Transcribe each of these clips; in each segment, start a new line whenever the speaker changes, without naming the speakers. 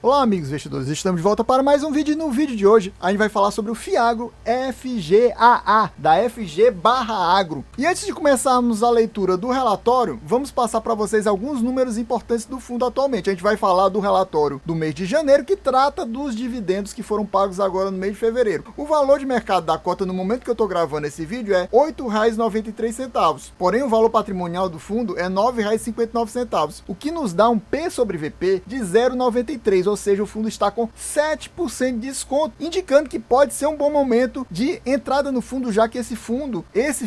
Olá amigos investidores, estamos de volta para mais um vídeo e no vídeo de hoje a gente vai falar sobre o Fiagro FGAA, da FG/Agro. E antes de começarmos a leitura do relatório, vamos passar para vocês alguns números importantes do fundo atualmente. A gente vai falar do relatório do mês de janeiro, que trata dos dividendos que foram pagos agora no mês de fevereiro. O valor de mercado da cota no momento que eu estou gravando esse vídeo é R$ 8,93, porém o valor patrimonial do fundo é R$ 9,59, o que nos dá um P sobre VP de 0,93, ou seja, o fundo está com 7% de desconto, indicando que pode ser um bom momento de entrada no fundo, já que esse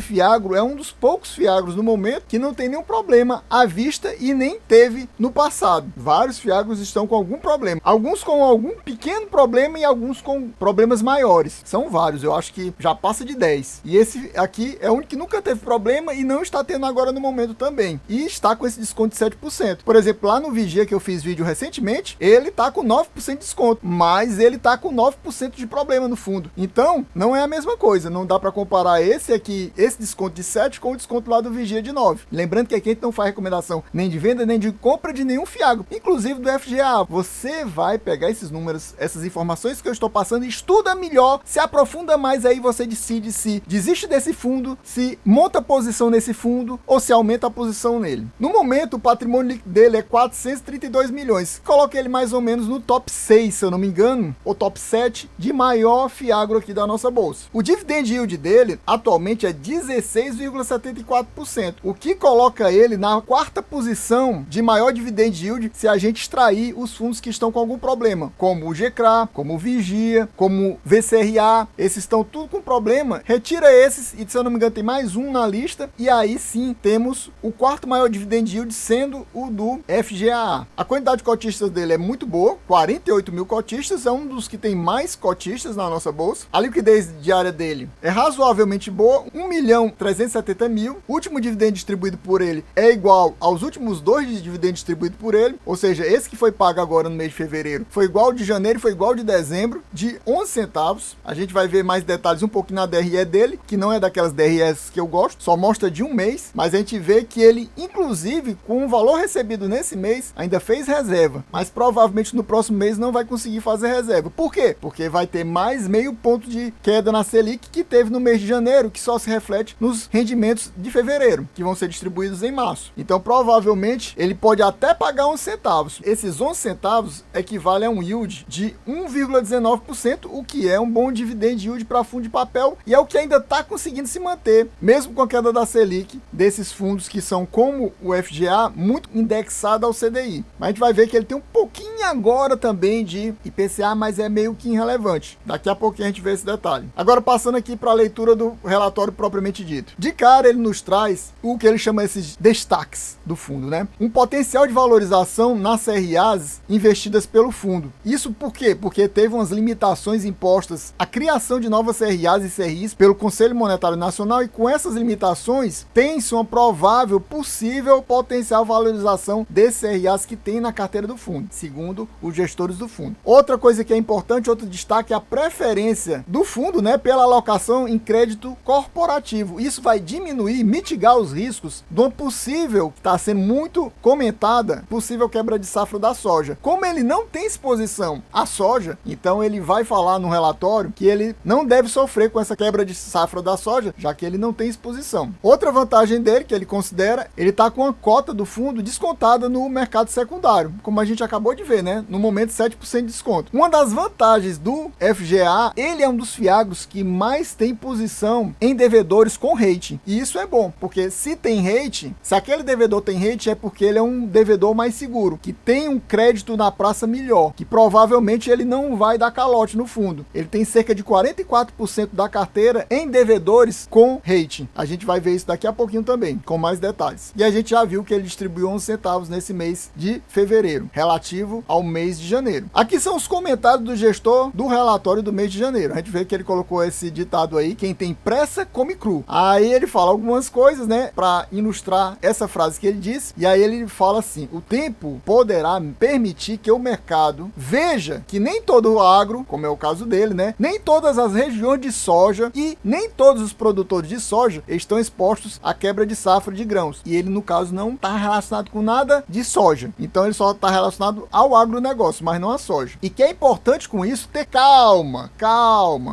Fiagro é um dos poucos Fiagros no momento que não tem nenhum problema à vista e nem teve no passado. Vários Fiagros estão com algum problema, alguns com algum pequeno problema e alguns com problemas maiores. São vários, eu acho que já passa de 10. E esse aqui é o único que nunca teve problema e não está tendo agora no momento também. E está com esse desconto de 7%. Por exemplo, lá no Vigia, que eu fiz vídeo recentemente, ele está com 9% de desconto, mas ele está com 9% de problema no fundo. Então, não é a mesma coisa. Não dá para comparar esse aqui, esse desconto de 7 com o desconto lá do Vigia de 9. Lembrando que aqui a gente não faz recomendação nem de venda, nem de compra de nenhum Fiagro, inclusive do FGA. Você vai pegar esses números, essas informações que eu estou passando, estuda melhor, se aprofunda mais, aí você decide se desiste desse fundo, se monta posição nesse fundo ou se aumenta a posição nele. No momento, o patrimônio dele é 432 milhões. Coloque ele mais ou menos no top 6, se eu não me engano, ou top 7 de maior Fiagro aqui da nossa bolsa. O dividend yield dele atualmente é 16,74%, o que coloca ele na quarta posição de maior dividend yield se a gente extrair os fundos que estão com algum problema, como o GCRA, como o Vigia, como o VCRA. Esses estão tudo com problema. Retira esses e, se eu não me engano, tem mais um na lista, e aí sim temos o quarto maior dividend yield sendo o do FGAA. A quantidade de cotistas dele é muito boa, 48 mil cotistas, é um dos que tem mais cotistas na nossa bolsa. A liquidez diária dele é razoavelmente boa, 1.370.000. O último dividendo distribuído por ele é igual aos últimos dois de dividendo distribuído por ele, ou seja, esse que foi pago agora no mês de fevereiro foi igual ao de janeiro, foi igual ao de dezembro, de 11 centavos. A gente vai ver mais detalhes um pouquinho na DRE dele, que não é daquelas DREs que eu gosto, só mostra de um mês, mas a gente vê que ele, inclusive, com o valor recebido nesse mês, ainda fez reserva, mas provavelmente no próximo mês não vai conseguir fazer reserva. Por quê? Porque vai ter mais meio ponto de queda na Selic que teve no mês de janeiro, que só se reflete nos rendimentos de fevereiro, que vão ser distribuídos em março. Então, provavelmente, ele pode até pagar 11 centavos. Esses 11 centavos equivale a um yield de 1,19%, o que é um bom dividend yield para fundo de papel, e é o que ainda está conseguindo se manter, mesmo com a queda da Selic, desses fundos que são, como o FGA, muito indexado ao CDI. Mas a gente vai ver que ele tem um pouquinho agora também de IPCA, mas é meio que irrelevante. Daqui a pouquinho a gente vê esse detalhe. Agora, passando aqui para a leitura do relatório propriamente dito. De cara, ele nos traz o que ele chama esses destaques do fundo, né? Um potencial de valorização nas CRAs investidas pelo fundo. Isso por quê? Porque teve umas limitações impostas à criação de novas CRAs e CRIs pelo Conselho Monetário Nacional, e com essas limitações tem-se uma provável, possível potencial valorização desses CRAs que tem na carteira do fundo, segundo os gestores do fundo. Outra coisa que é importante, outro destaque, é a preferência do fundo, né, pela alocação em crédito corporativo. Isso vai diminuir, mitigar os riscos de uma possível, que está sendo muito comentada, possível quebra de safra da soja. Como ele não tem exposição à soja, então ele vai falar no relatório que ele não deve sofrer com essa quebra de safra da soja, já que ele não tem exposição. Outra vantagem dele, que ele considera, ele está com a cota do fundo descontada no mercado secundário, como a gente acabou de ver, né? No momento, 7% de desconto. Uma das vantagens do FGA, ele é um dos Fiagros que mais tem posição em devedores com rating. E isso é bom, porque se tem rating, se aquele devedor tem rating, é porque ele é um devedor mais seguro, que tem um crédito na praça melhor, que provavelmente ele não vai dar calote no fundo. Ele tem cerca de 44% da carteira em devedores com rating. A gente vai ver isso daqui a pouquinho também, com mais detalhes. E a gente já viu que ele distribuiu 11 centavos nesse mês de fevereiro, relativo ao mês de janeiro. Aqui são os comentários do gestor do relatório do mês de janeiro. A gente vê que ele colocou esse ditado aí: quem tem pressa come cru. Aí ele fala algumas coisas, né, para ilustrar essa frase que ele disse, e aí ele fala assim: o tempo poderá permitir permitir que o mercado veja que nem todo o agro, como é o caso dele, né, nem todas as regiões de soja e nem todos os produtores de soja estão expostos à quebra de safra de grãos. E ele, no caso, não está relacionado com nada de soja. Então ele só está relacionado ao agronegócio, mas não à soja. E que é importante com isso ter calma.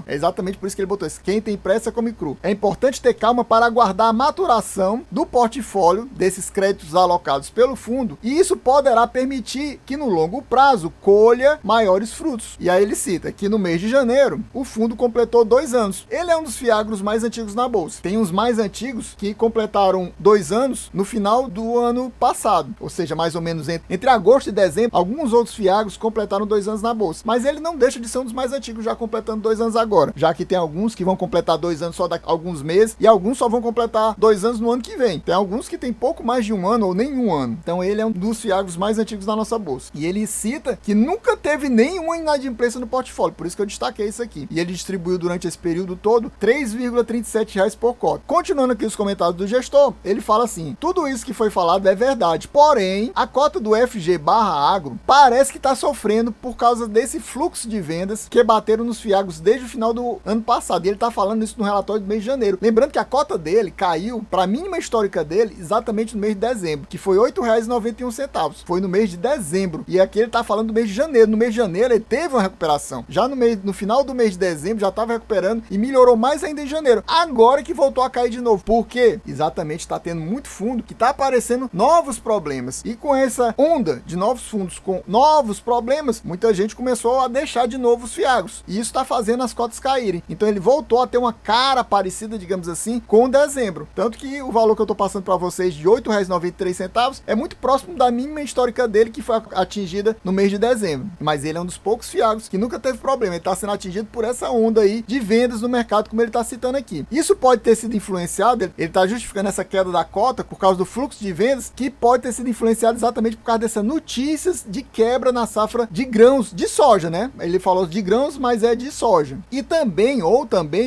É exatamente por isso que ele botou isso. Quem tem pressa come cru. É importante ter calma para aguardar a maturação do portfólio desses créditos alocados pelo fundo, e isso poderá permitir que no longo prazo colha maiores frutos. E aí ele cita que no mês de janeiro o fundo completou 2 anos. Ele é um dos fiagros mais antigos na bolsa. Tem uns mais antigos que completaram 2 anos no final do ano passado, ou seja, mais ou menos entre agosto e dezembro. Alguns outros fiagros completaram 2 anos na bolsa, mas ele não deixa de ser um dos mais antigos, já completando 2 anos agora, já que tem alguns que vão completar 2 anos só daqui a alguns meses e alguns só vão completar 2 anos no ano que vem. Tem alguns que tem pouco mais de 1 ano ou nenhum ano. Então ele é um dos fiagros mais antigos da nossa bolsa. E ele cita que nunca teve nenhuma inadimplência no portfólio, por isso que eu destaquei isso aqui. E ele distribuiu durante esse período todo R$ 3,37 por cota. Continuando aqui os comentários do gestor, ele fala assim: tudo isso que foi falado é verdade, porém a cota do FG/Agro parece que está sofrendo por causa desse fluxo de vendas que bateram nos fiagros desde o final do ano passado. E ele está falando isso no relatório do mês de janeiro. Lembrando que a cota dele caiu para a mínima histórica dele exatamente no mês de dezembro, que foi R$ 8,91. Foi no mês de dezembro. E aqui ele está falando do mês de janeiro. No mês de janeiro ele teve uma recuperação. Já no final do mês de dezembro já estava recuperando e melhorou mais ainda em janeiro. Agora que voltou a cair de novo. Por quê? Exatamente, está tendo muito fundo que está aparecendo novos problemas. E com essa onda de novos fundos com novos problemas, muita gente começou a deixar de novo os fiagros. E isso está fazendo as cotas caírem. Então ele voltou a ter uma cara parecida, digamos assim, com dezembro. Tanto que o valor que eu estou passando para vocês de R$ 8,93 é muito próximo da mínima histórica dele, que foi atingida no mês de dezembro. Mas ele é um dos poucos fiagros que nunca teve problema. Ele está sendo atingido por essa onda aí de vendas no mercado, como ele está citando aqui. Isso pode ter sido influenciado, ele está justificando essa queda da cota por causa do fluxo de vendas, que pode ter sido influenciado exatamente por causa dessas notícias de quebra na safra de grãos de soja, né? Ele falou de grãos, mas é de soja. E também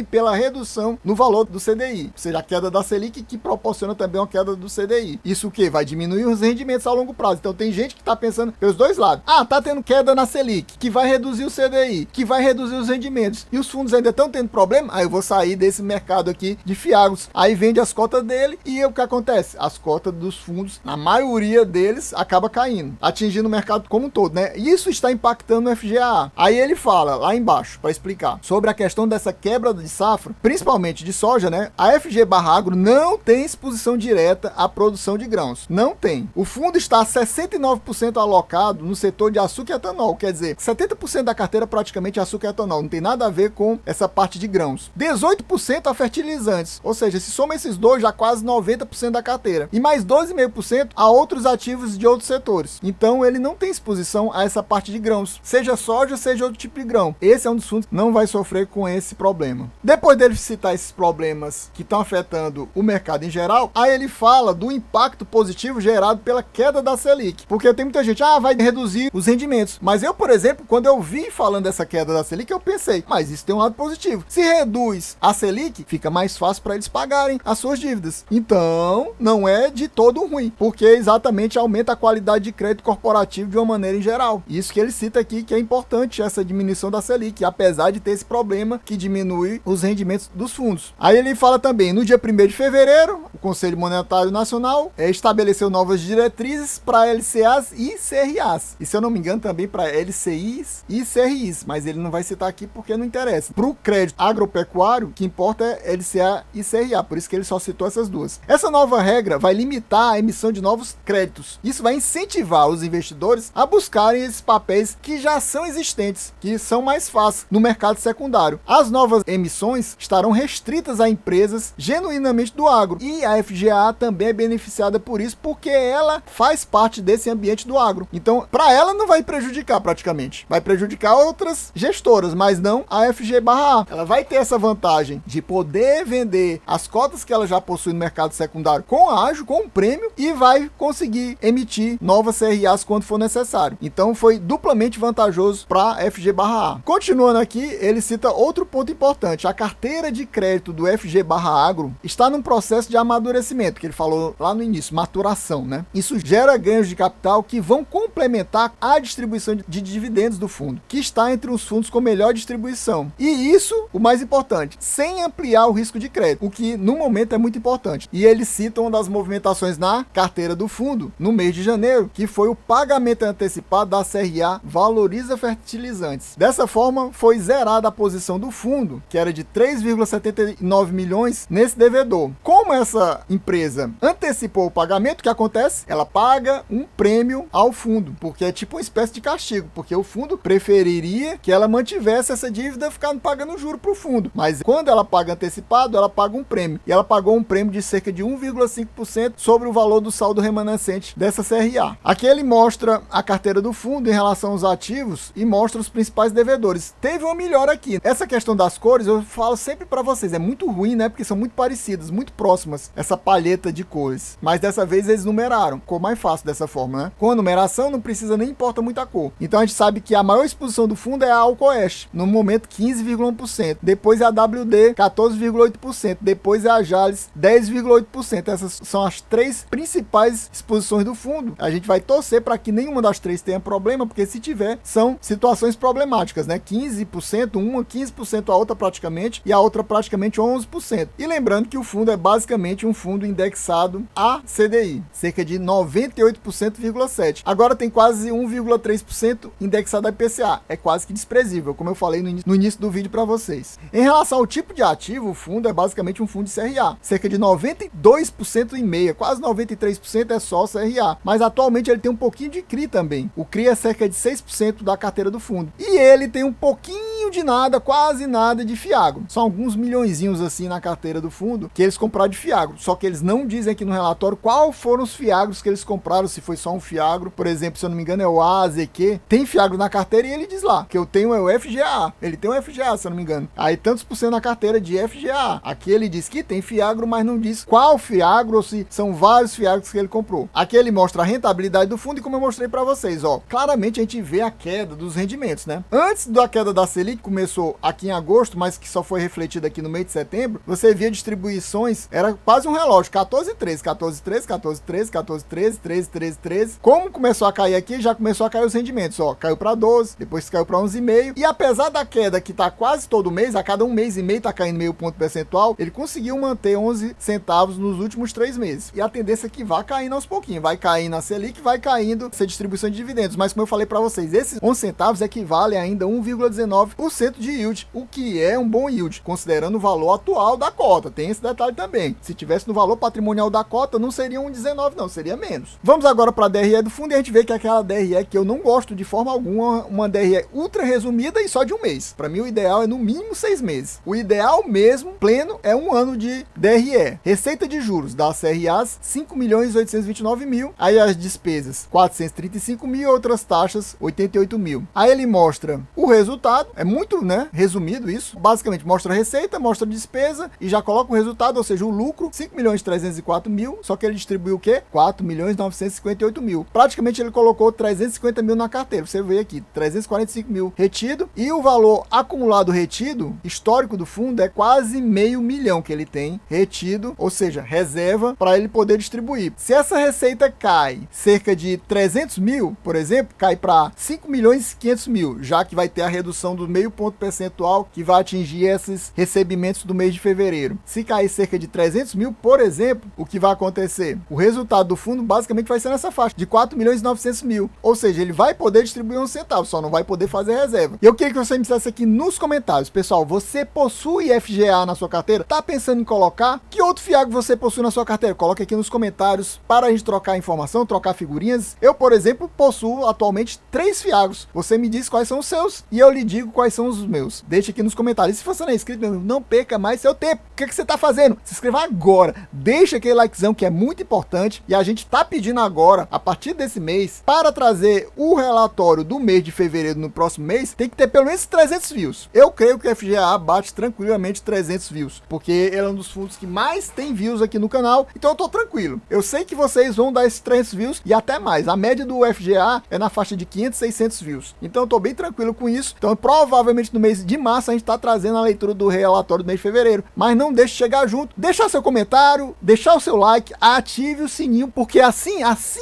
pela redução no valor do CDI, ou seja, a queda da Selic, que proporciona também uma queda do CDI. Isso o quê? Vai diminuir os rendimentos a longo prazo. Então tem gente que está pensando pelos dois lados. Ah, tá tendo queda na Selic, que vai reduzir o CDI, que vai reduzir os rendimentos. E os fundos ainda estão tendo problema? Aí eu vou sair desse mercado aqui de fiagros. Aí vende as cotas dele e o que acontece? As cotas dos fundos, a maioria deles, acaba caindo, atingindo o mercado como um todo, né? Isso está impactando o FGAA. Aí ele fala lá embaixo, para explicar, sobre a questão dessa quebra de safra, principalmente de soja, né? A FG/Agro não tem exposição direta à produção de grãos. Não tem. O fundo está 69% alocado no setor de açúcar e etanol. Quer dizer, 70% da carteira praticamente é açúcar e etanol. Não tem nada a ver com essa parte de grãos. 18% a fertilizantes. Ou seja, se soma esses dois, já quase 90% da carteira. E mais 12,5% a outros ativos de outros setores. Então, ele não tem exposição a essa parte de grãos. Seja soja, seja outro tipo de grão. Esse é um dos fundos que não vai sofrer com esse problema. Depois dele citar esses problemas que estão afetando o mercado em geral, aí ele fala do impacto positivo gerado pela queda da Selic. Porque tem muita gente, vai reduzir os rendimentos. Mas eu, por exemplo, quando eu vi falando dessa queda da Selic, eu pensei, mas isso tem um lado positivo. Se reduz a Selic, fica mais fácil para eles pagarem as suas dívidas. Então, não é de todo ruim, porque exatamente aumenta a qualidade de crédito corporativo de uma maneira em geral. Isso que ele cita aqui, que é importante essa diminuição da Selic, apesar de ter esse problema que diminui os rendimentos dos fundos. Aí ele fala também, no dia 1º de fevereiro, o Conselho Monetário Nacional estabeleceu novas diretrizes para LCAs e CRAs. E se eu não me engano também para LCIs e CRIs, mas ele não vai citar aqui porque não interessa. Para o crédito agropecuário, o que importa é LCA e CRA, por isso que ele só citou essas duas. Essa nova regra vai limitar a emissão de novos créditos. Isso vai incentivar os investidores a buscarem esses papéis que já são existentes, que são mais fáceis no mercado secundário. As novas emissões estarão restritas a empresas genuinamente do agro. E a FGA também é beneficiada por isso, porque ela faz parte desse ambiente do agro. Então, para ela não vai prejudicar praticamente. Vai prejudicar outras gestoras, mas não a FG/A. Ela vai ter essa vantagem de poder vender as cotas que ela já possui no mercado secundário com ágio, com um prêmio, e vai conseguir emitir novas CRAs quando for necessário. Então, foi duplamente vantajoso para a FG/A. Continuando aqui, ele cita outro ponto importante. A carteira de crédito do FG/Agro está num processo de amadurecimento, que ele falou lá no início, maturação, né? Isso gera ganhos de capital que vão completar complementar a distribuição de dividendos do fundo, que está entre os fundos com melhor distribuição. E isso, o mais importante, sem ampliar o risco de crédito, o que no momento é muito importante. E eles citam uma das movimentações na carteira do fundo, no mês de janeiro, que foi o pagamento antecipado da CRA Valoriza Fertilizantes. Dessa forma, foi zerada a posição do fundo, que era de 3,79 milhões nesse devedor. Como essa empresa antecipou o pagamento, o que acontece? Ela paga um prêmio ao fundo, porque é tipo uma espécie de castigo, porque o fundo preferiria que ela mantivesse essa dívida ficando pagando juro para o fundo. Mas quando ela paga antecipado, ela paga um prêmio. E ela pagou um prêmio de cerca de 1,5% sobre o valor do saldo remanescente dessa CRA. Aqui ele mostra a carteira do fundo em relação aos ativos e mostra os principais devedores. Teve uma melhora aqui. Essa questão das cores, eu falo sempre para vocês, é muito ruim, né? Porque são muito parecidas, muito próximas, essa palheta de cores. Mas dessa vez eles numeraram. Ficou mais fácil dessa forma, né? Com a numeração não precisa nem importa muita cor. Então a gente sabe que a maior exposição do fundo é a Alcoeste, no momento 15,1%. Depois é a WD, 14,8%. Depois é a Jales, 10,8%. Essas são as três principais exposições do fundo. A gente vai torcer para que nenhuma das três tenha problema, porque se tiver, são situações problemáticas, né? 15%, uma, 15% a outra praticamente, e a outra praticamente 11%. E lembrando que o fundo é basicamente um fundo indexado a CDI, cerca de 98,7%. Agora tem quase 1,3% indexado a IPCA. É quase que desprezível, como eu falei no início do vídeo para vocês. Em relação ao tipo de ativo, o fundo é basicamente um fundo de CRA. Cerca de 92% e meia, quase 93% é só CRA. Mas atualmente ele tem um pouquinho de CRI também. O CRI é cerca de 6% da carteira do fundo. E ele tem um pouquinho de nada, quase nada de Fiagro. São alguns milhõezinhos assim na carteira do fundo que eles compraram de Fiagro. Só que eles não dizem aqui no relatório qual foram os Fiagros que eles compraram, se foi só um Fiagro. Por exemplo, se eu não me engano é o AZQ. Tem Fiagro na carteira e ele diz lá que eu tenho é o FGA. Ele tem um FGA, se eu não me engano. Aí tantos por cento na carteira de FGA. Aqui ele diz que tem Fiagro, mas não diz qual Fiagro ou se são vários Fiagros que ele comprou. Aqui ele mostra a rentabilidade do fundo e como eu mostrei para vocês, ó. Claramente a gente vê a queda dos rendimentos, né? Antes da queda da Selic, que começou aqui em agosto, mas que só foi refletida aqui no mês de setembro, você via distribuições, era quase um relógio, 14, 13, 14, 13, 14, 13, 14, 13, 13, 13, 13. Como começou a cair aqui, já começou a cair os rendimentos, ó. Caiu para 12, depois caiu para 11,5. E apesar da queda que tá quase todo mês, a cada um mês e meio tá caindo meio ponto percentual, ele conseguiu manter 11 centavos nos últimos 3 meses. E a tendência é que vai caindo aos pouquinhos, vai caindo a Selic, vai caindo essa distribuição de dividendos. Mas como eu falei para vocês, esses 11 centavos equivale ainda a 1,19% de yield, o que é um bom yield, considerando o valor atual da cota. Tem esse detalhe também. Se tivesse no valor patrimonial da cota, não seria 1,19 não, seria menos. Vamos agora para a DRE do fundo e a gente vê que é aquela DRE que eu não gosto de forma alguma, uma DRE ultra resumida e só de um mês. Para mim o ideal é no mínimo 6 meses. O ideal mesmo, pleno, é 1 ano de DRE. Receita de juros das CRAs, 5.829.000. Aí as despesas, 435.000, outras taxas, 88.000. Aí ele mostra o resultado, é muito, né, resumido isso. Basicamente mostra a receita, mostra a despesa e já coloca o resultado, ou seja, o lucro, 5.304.000, só que ele distribuiu o quê? 4.958.000. Praticamente ele colocou 350.000 na carteira. Você vê aqui, 345.000 retido e o valor acumulado retido, histórico do fundo, é quase $500 mil que ele tem retido, ou seja, reserva para ele poder distribuir. Se essa receita cai cerca de 300.000, por exemplo, cai para 5.500.000, já que vai ter a redução do meio ponto percentual que vai atingir esses recebimentos do mês de fevereiro. Se cair cerca de 300.000, por exemplo, o que vai acontecer? O resultado do fundo basicamente vai ser nessa faixa de 4.900.000, ou seja, ele vai poder distribuir 11 centavos, só não vai poder fazer reserva. E eu queria que você me dissesse aqui nos comentários, pessoal, você possui FGA na sua carteira? Tá pensando em colocar? Que outro Fiagro você possui na sua carteira? Coloque aqui nos comentários para a gente trocar informação, trocar figurinhas. Eu, por exemplo, possuo atualmente 3 Fiagros. Você me diz quais são os seus e eu lhe digo quais são os meus. Deixe aqui nos comentários. E se você não é inscrito, meu amigo, não perca mais seu tempo. O que você tá fazendo? Se inscreva agora. Deixa aquele likezão que é muito importante. E a gente tá pedindo agora, a partir desse mês, para trazer o relatório do mês de fevereiro no próximo mês, tem que ter pelo menos 300 views. Eu creio que o FGA bate tranquilamente 300 views, porque ele é um dos fundos que mais tem views aqui no canal, então eu tô tranquilo. Eu sei que vocês vão dar esses 300 views e até mais. A média do FGA é na faixa de 500, 600 views. Então eu tô bem tranquilo com isso. Então provavelmente provavelmente no mês de março a gente está trazendo a leitura do relatório do mês de fevereiro. Mas não deixe de chegar junto, deixar seu comentário, deixar o seu like, ative o sininho, porque assim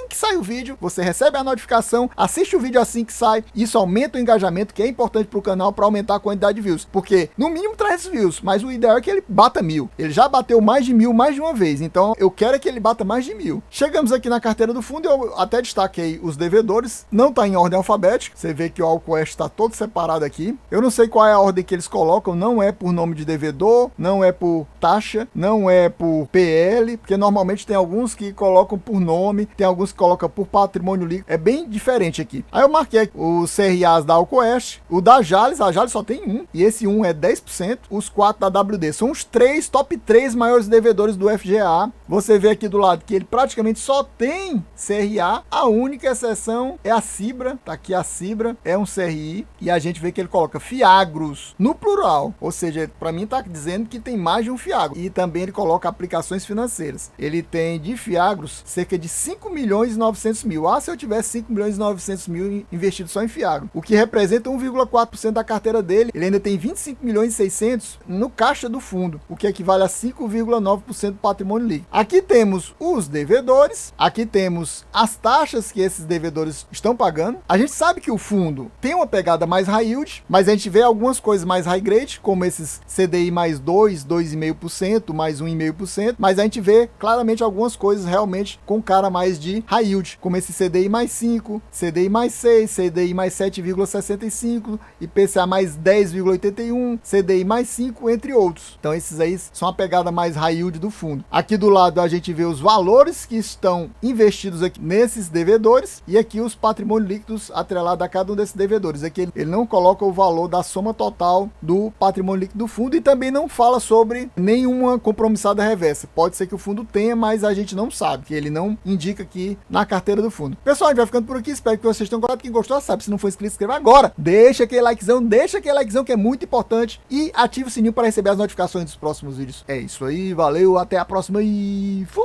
que sai o vídeo, você recebe a notificação, assiste o vídeo assim que sai. Isso aumenta o engajamento, que é importante para o canal, para aumentar a quantidade de views. Porque no mínimo 300 views, mas o ideal é que ele bata 1000. Ele já bateu mais de 1000 mais de uma vez, então eu quero que ele bata mais de 1000. Chegamos aqui na carteira do fundo, eu até destaquei os devedores, não está em ordem alfabética, você vê que o Alquest está todo separado aqui. Eu não sei qual é a ordem que eles colocam, não é por nome de devedor, não é por taxa, não é por PL, porque normalmente tem alguns que colocam por nome, tem alguns que colocam por patrimônio líquido, é bem diferente aqui. Aí eu marquei os CRAs da Alquest, o da Jales, a Jales só tem um, e esse um é 10%, os 4 da WD são os top 3 maiores devedores do FGA. Você vê aqui do lado que ele praticamente só tem CRA, a única exceção é a Cibra, tá aqui a Cibra, é um CRI, e a gente vê que ele coloca Fiagros no plural, ou seja, para mim tá dizendo que tem mais de um Fiagro, e também ele coloca aplicações financeiras. Ele tem de Fiagros cerca de 5 milhões e 900 mil. Se eu tivesse 5 milhões e 900 mil investido só em Fiagro, o que representa 1,4% da carteira dele, ele ainda tem 25 milhões e 600 no caixa do fundo, o que equivale a 5,9% do patrimônio líquido. Aqui temos os devedores, aqui temos as taxas que esses devedores estão pagando. A gente sabe que o fundo tem uma pegada mais high yield, mas a gente vê algumas coisas mais high grade, como esses CDI mais 2, 2,5%, mais 1,5%, mas a gente vê claramente algumas coisas realmente com cara mais de high yield, como esse CDI mais 5, CDI mais 6, CDI mais 7,65, IPCA mais 10,81, CDI mais 5, entre outros. Então esses aí são a pegada mais high yield do fundo. Aqui do lado a gente vê os valores que estão investidos aqui nesses devedores, e aqui os patrimônios líquidos atrelados a cada um desses devedores. Aqui ele não coloca o valor da soma total do patrimônio líquido do fundo, e também não fala sobre nenhuma compromissada reversa. Pode ser que o fundo tenha, mas a gente não sabe, que ele não indica aqui na carteira do fundo. Pessoal, a gente vai ficando por aqui, espero que vocês tenham gostado. Quem gostou sabe, se não for inscrito, inscreva agora, deixa aquele likezão que é muito importante, e ative o sininho para receber as notificações dos próximos vídeos. É isso aí, valeu, até a próxima e fui!